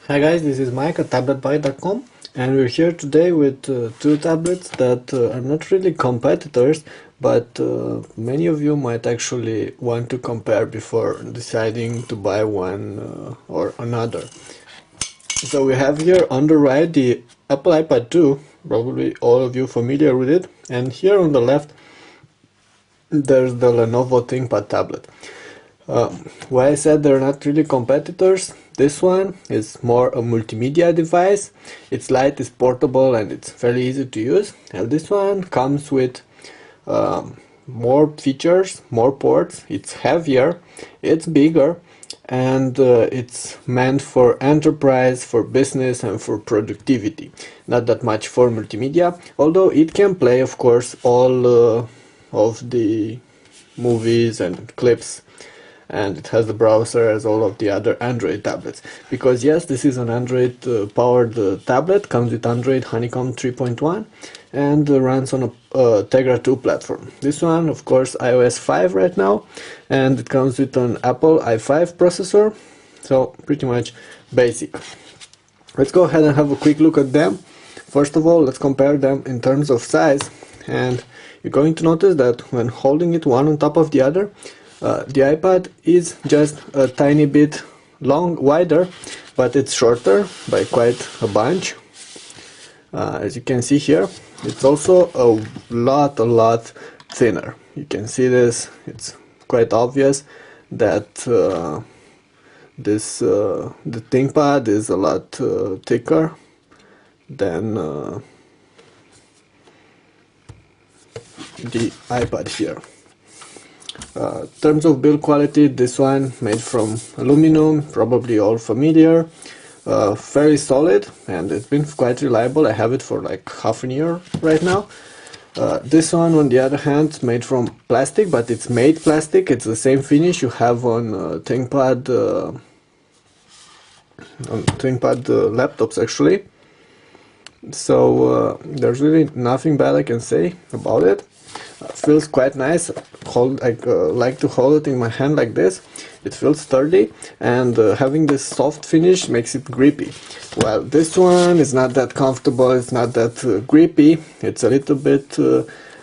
Hi guys, this is Mike at tabletbuy.com, and we're here today with two tablets that are not really competitors, but many of you might actually want to compare before deciding to buy one or another. So we have here on the right the Apple iPad 2, probably all of you familiar with it, and here on the left there's the Lenovo ThinkPad Tablet. Why I said they're not really competitors, this one is more a multimedia device. It's light, it's portable, and it's fairly easy to use. And this one comes with more features, more ports, it's heavier, it's bigger, and it's meant for enterprise, for business, and for productivity. Not that much for multimedia, although it can play, of course, all of the movies and clips, and it has the browser as all of the other Android tablets. Because yes, this is an Android powered tablet, comes with Android Honeycomb 3.1 and runs on a Tegra 2 platform. This one, of course, iOS 5 right now, and it comes with an Apple i5 processor, so pretty much basic. Let's go ahead and have a quick look at them. First of all, let's compare them in terms of size, and you're going to notice that when holding it one on top of the other, the iPad is just a tiny bit wider, but it's shorter by quite a bunch. As you can see here, it's also a lot thinner. You can see this, it's quite obvious that the ThinkPad is a lot thicker than the iPad here. In terms of build quality, this one made from aluminum, probably all familiar, very solid, and it's been quite reliable. I have it for like half a year right now. This one, on the other hand, made from plastic, but it's made plastic. It's the same finish you have on ThinkPad laptops actually. So there's really nothing bad I can say about it. Feels quite nice. I like to hold it in my hand like this. It feels sturdy, and having this soft finish makes it grippy. Well, this one is not that comfortable, it's not that grippy. It's a little bit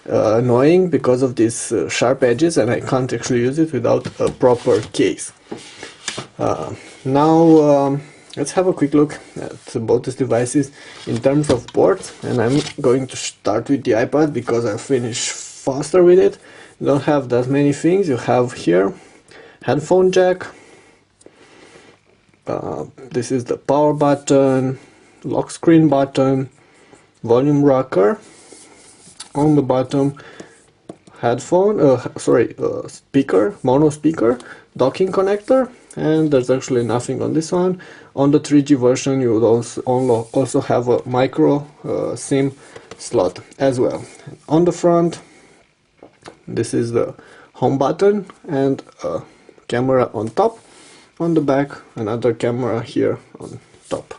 annoying because of these sharp edges, and I can't actually use it without a proper case. Now let's have a quick look at both these devices in terms of ports, and I'm going to start with the iPad because I finish faster with it. You don't have that many things. You have here headphone jack, this is the power button, lock screen button, volume rocker, on the bottom headphone, speaker, mono speaker, docking connector, and there's actually nothing on this one. On the 3G version you would also have a micro SIM slot as well. On the front, this is the home button and a camera on top. On the back, another camera here on top.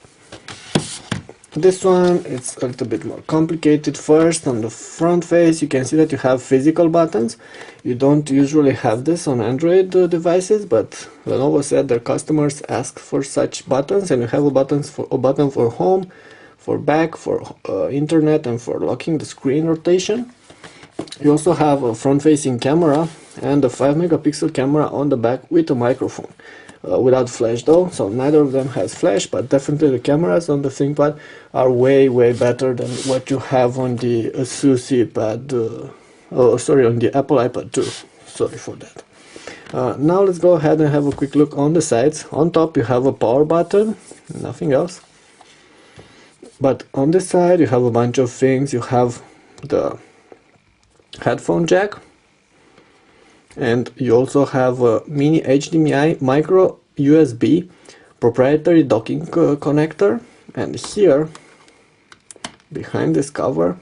This one, it's a little bit more complicated. First, on the front face, you can see that you have physical buttons. You don't usually have this on Android devices, but Lenovo said their customers ask for such buttons, and you have a button for home, for back, for internet, and for locking the screen rotation. You also have a front-facing camera and a 5-megapixel camera on the back with a microphone. Without flash though, so neither of them has flash, but definitely the cameras on the ThinkPad are way better than what you have on the ASUS iPad, on the Apple iPad 2. Sorry for that. Now let's go ahead and have a quick look on the sides. On top you have a power button, nothing else. But on this side you have a bunch of things. You have the headphone jack, and you also have a mini HDMI micro USB proprietary docking connector, and here behind this cover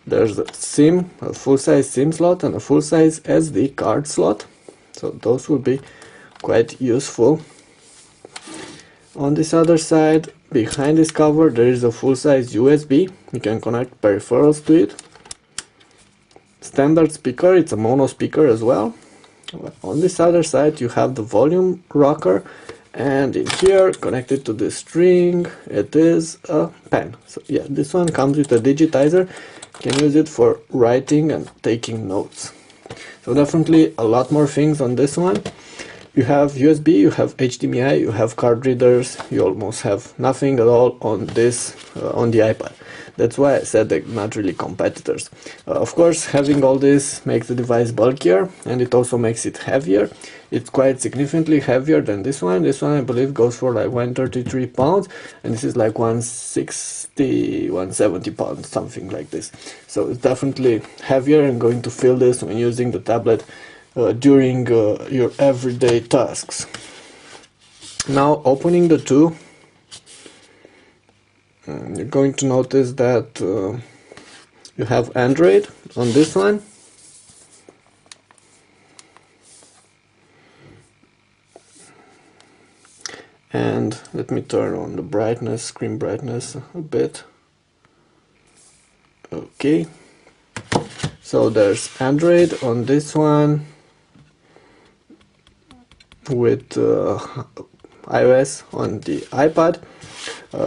there's a full-size SIM slot and a full-size SD card slot, so those will be quite useful. On this other side, behind this cover, there is a full-size USB. You can connect peripherals to it. Standard speaker, it's a mono speaker as well. On this other side you have the volume rocker And in here, connected to the string, it is a pen. So yeah, this one comes with a digitizer. You can use it for writing and taking notes. So definitely a lot more things on this one. You have USB, you have HDMI, you have card readers. You almost have nothing at all on this, on the iPad. That's why I said they're not really competitors. Of course, having all this makes the device bulkier, and it also makes it heavier. It's quite significantly heavier than this one. This one I believe goes for like 133 pounds, and this is like 160, 170 pounds, something like this. So it's definitely heavier, and going to feel this when using the tablet during your everyday tasks. Now opening the two, you're going to notice that you have Android on this one. And let me turn on the brightness, screen brightness a bit. Okay, so there's Android on this one with iOS on the iPad.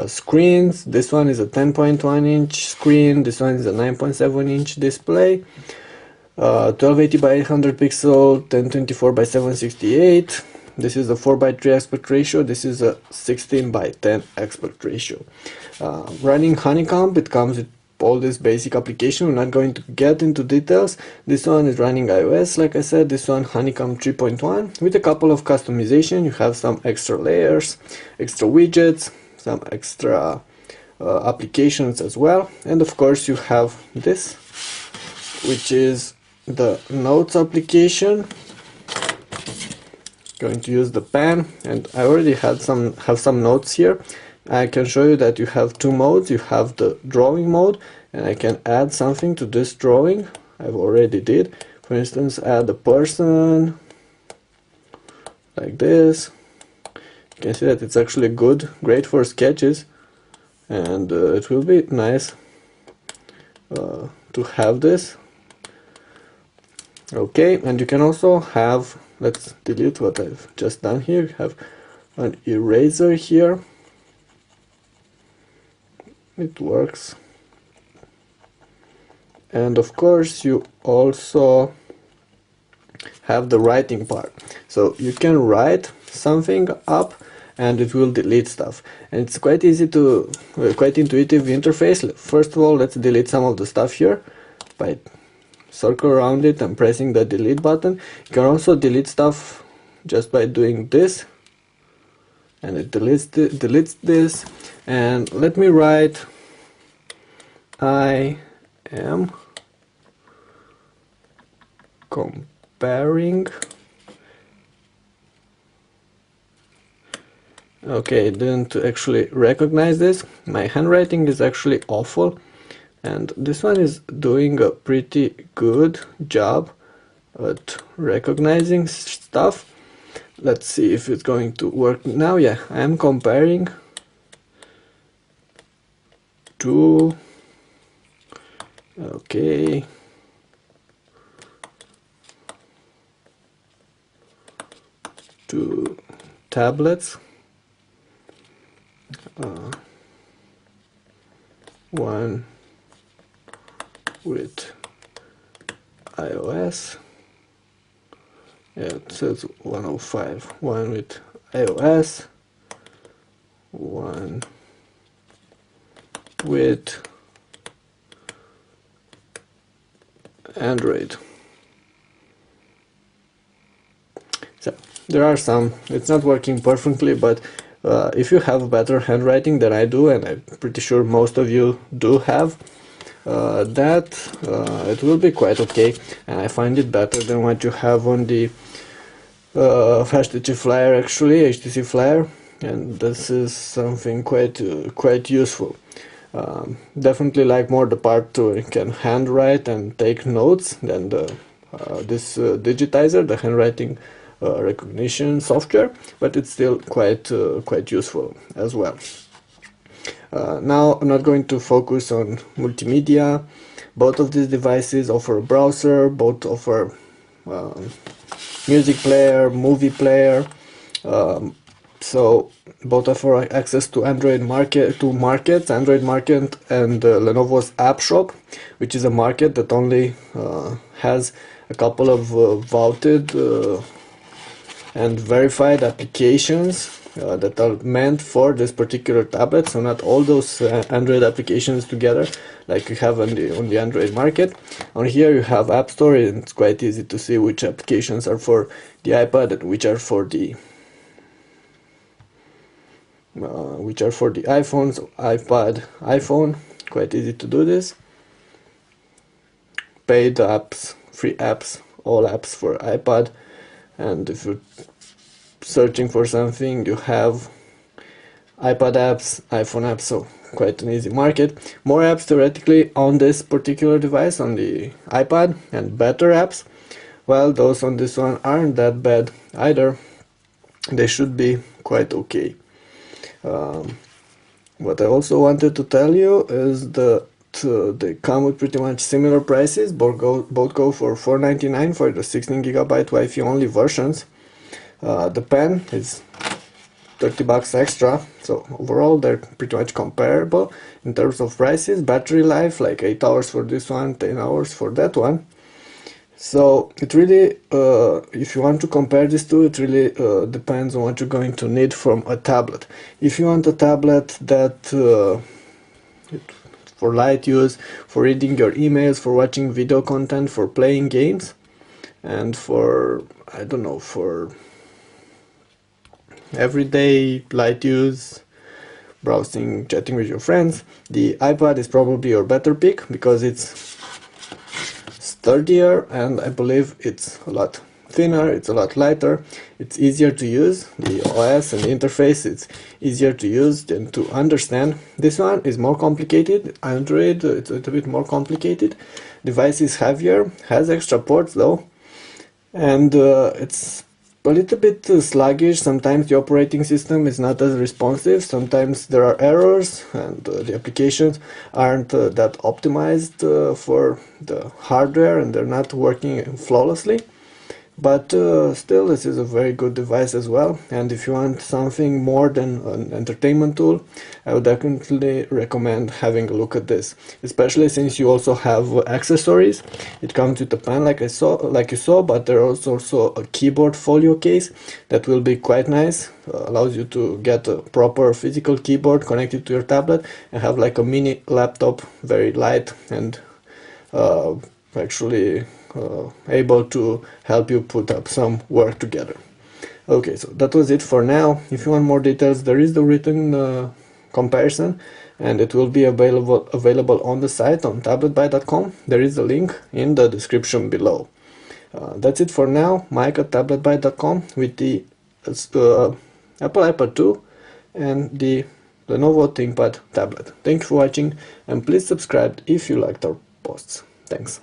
Screens, this one is a 10.1 inch screen, this one is a 9.7 inch display, 1280 by 800 pixel, 1024 by 768. This is a 4:3 aspect ratio, this is a 16:10 aspect ratio. Running Honeycomb, it comes with all this basic application. We're not going to get into details. This one is running iOS, like I said. This one Honeycomb 3.1 with a couple of customization. You have some extra layers, extra widgets, some extra applications as well, and of course you have this, which is the notes application. Going to use the pen, and I already have some notes here. I can show you that you have two modes. You have the drawing mode, and I can add something to this drawing. I've already did. For instance, add a person like this. You can see that it's actually great for sketches, and it will be nice to have this. Okay, and you can also have, let's delete what I've just done here. You have an eraser here. It works. And of course you also have the writing part. So you can write something up and it will delete stuff. And it's quite easy to, quite intuitive interface. First of all, let's delete some of the stuff here by circle around it and pressing the delete button. You can also delete stuff just by doing this, and it deletes this. And let me write, I am comparing. Okay, it didn't actually recognize this. My handwriting is actually awful, and this one is doing a pretty good job at recognizing stuff. Let's see if it's going to work now. Yeah, I am comparing to, okay, to tablets. One with iOS. Yeah, it says 105. One with iOS. One with Android. So there are some, it's not working perfectly, but if you have better handwriting than I do, and I'm pretty sure most of you do have, it will be quite okay, and I find it better than what you have on the HTC Flyer, actually, HTC Flyer, and this is something quite useful. Definitely like more the part where you can handwrite and take notes than the this digitizer, the handwriting recognition software, but it's still quite useful as well. Now I'm not going to focus on multimedia. Both of these devices offer a browser, both offer music player, movie player, So both offer access to Android markets, Android market, and Lenovo's App Shop, which is a market that only has a couple of vaulted and verified applications that are meant for this particular tablet. So not all those Android applications together, like you have on the Android market. On here you have App Store, and it's quite easy to see which applications are for the iPad and which are for the iPhones, iPad, iPhone. Quite easy to do this. Paid apps, free apps, all apps for iPad, and if you're searching for something, you have iPad apps, iPhone apps, so quite an easy market. More apps theoretically on this particular device, on the iPad, and better apps. Well, those on this one aren't that bad either. They should be quite okay. What I also wanted to tell you is that they come with pretty much similar prices. Both go for $499 for the 16GB Wi-Fi only versions. The pen is $30 extra, so overall they're pretty much comparable in terms of prices. Battery life, like 8 hours for this one, 10 hours for that one. So it really, if you want to compare these two, it really depends on what you're going to need from a tablet. If you want a tablet that for light use, for reading your emails, for watching video content, for playing games, and for, I don't know, for everyday light use, browsing, chatting with your friends, the iPad is probably your better pick because it's sturdier, and I believe it's a lot thinner, it's a lot lighter, it's easier to use. The OS and the interface, it's easier to use than to understand. This one is more complicated. Android, it's a little bit more complicated. Device is heavier, has extra ports though, and it's a little bit sluggish. Sometimes the operating system is not as responsive, sometimes there are errors, and the applications aren't that optimized for the hardware, and they're not working flawlessly. But still, this is a very good device as well, and if you want something more than an entertainment tool, I would definitely recommend having a look at this, especially since you also have accessories. It comes with a pen like you saw, but there is also a keyboard folio case that will be quite nice. Allows you to get a proper physical keyboard connected to your tablet and have like a mini laptop, very light, and actually able to help you put up some work together. Okay, so that was it for now. If you want more details, there is the written comparison, and it will be available on the site on tabletbuy.com. There is a link in the description below. That's it for now. Mike at tabletbuy.com with the Apple iPad 2 and the Lenovo ThinkPad Tablet. Thank you for watching, and please subscribe if you liked our posts. Thanks.